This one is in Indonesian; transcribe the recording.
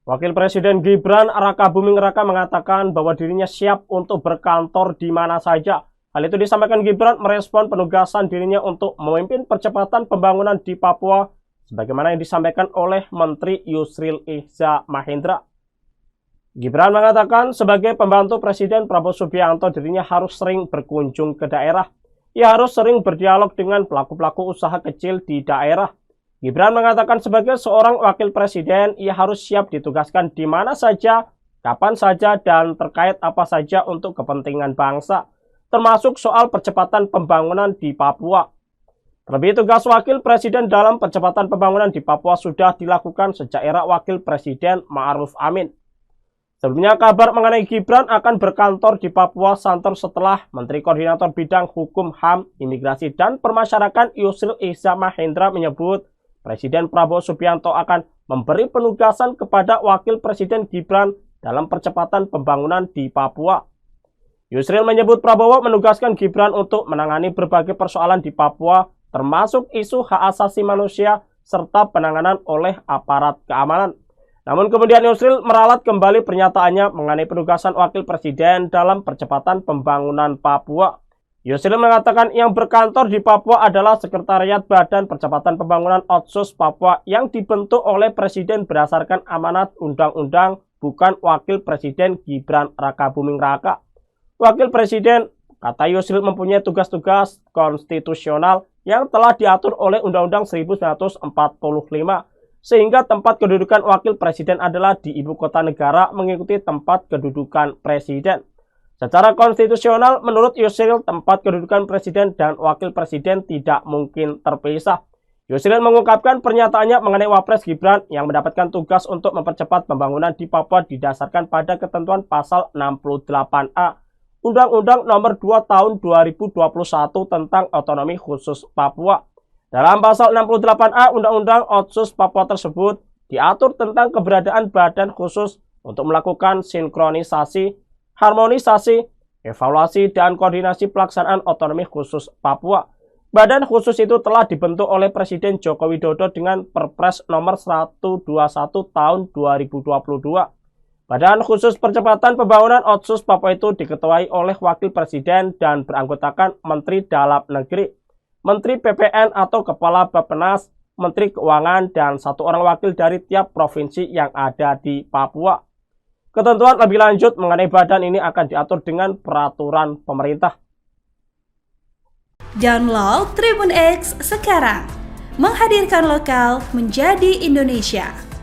Wakil Presiden Gibran Rakabuming Raka mengatakan bahwa dirinya siap untuk berkantor di mana saja. Hal itu disampaikan Gibran merespon penugasan dirinya untuk memimpin percepatan pembangunan di Papua, sebagaimana yang disampaikan oleh Menteri Yusril Iza Mahendra. Gibran mengatakan sebagai pembantu Presiden Prabowo Subianto dirinya harus sering berkunjung ke daerah. Ia harus sering berdialog dengan pelaku-pelaku usaha kecil di daerah. Gibran mengatakan sebagai seorang wakil presiden, ia harus siap ditugaskan di mana saja, kapan saja, dan terkait apa saja untuk kepentingan bangsa, termasuk soal percepatan pembangunan di Papua. Terlebih tugas wakil presiden dalam percepatan pembangunan di Papua sudah dilakukan sejak era wakil presiden Ma'ruf Amin. Sebelumnya kabar mengenai Gibran akan berkantor di Papua santer setelah Menteri Koordinator Bidang Hukum, HAM, Imigrasi, dan Permasyarakatan Yusril Iza Mahendra menyebut Presiden Prabowo Subianto akan memberi penugasan kepada Wakil Presiden Gibran dalam percepatan pembangunan di Papua. Yusril menyebut Prabowo menugaskan Gibran untuk menangani berbagai persoalan di Papua, termasuk isu hak asasi manusia serta penanganan oleh aparat keamanan. Namun kemudian Yusril meralat kembali pernyataannya mengenai penugasan Wakil Presiden dalam percepatan pembangunan Papua. Yusril mengatakan yang berkantor di Papua adalah Sekretariat Badan Percepatan Pembangunan Otsus Papua yang dibentuk oleh Presiden berdasarkan amanat undang-undang, bukan Wakil Presiden Gibran Rakabuming Raka. Wakil Presiden, kata Yusril, mempunyai tugas-tugas konstitusional yang telah diatur oleh Undang-Undang 1945, sehingga tempat kedudukan Wakil Presiden adalah di Ibu Kota Negara mengikuti tempat kedudukan Presiden. Secara konstitusional, menurut Yusril, tempat kedudukan Presiden dan Wakil Presiden tidak mungkin terpisah. Yusril mengungkapkan pernyataannya mengenai Wapres Gibran yang mendapatkan tugas untuk mempercepat pembangunan di Papua didasarkan pada ketentuan pasal 68A Undang-Undang Nomor 2 Tahun 2021 tentang Otonomi Khusus Papua. Dalam pasal 68A Undang-Undang Otsus Papua tersebut diatur tentang keberadaan badan khusus untuk melakukan sinkronisasi, harmonisasi, evaluasi, dan koordinasi pelaksanaan otonomi khusus Papua. Badan khusus itu telah dibentuk oleh Presiden Joko Widodo dengan Perpres nomor 121 tahun 2022. Badan khusus percepatan pembangunan Otsus Papua itu diketuai oleh Wakil Presiden dan beranggotakan Menteri Dalam Negeri, Menteri PPN atau Kepala Bappenas, Menteri Keuangan, dan satu orang wakil dari tiap provinsi yang ada di Papua. Ketentuan lebih lanjut mengenai badan ini akan diatur dengan peraturan pemerintah. Download Tribun X sekarang, menghadirkan lokal menjadi Indonesia.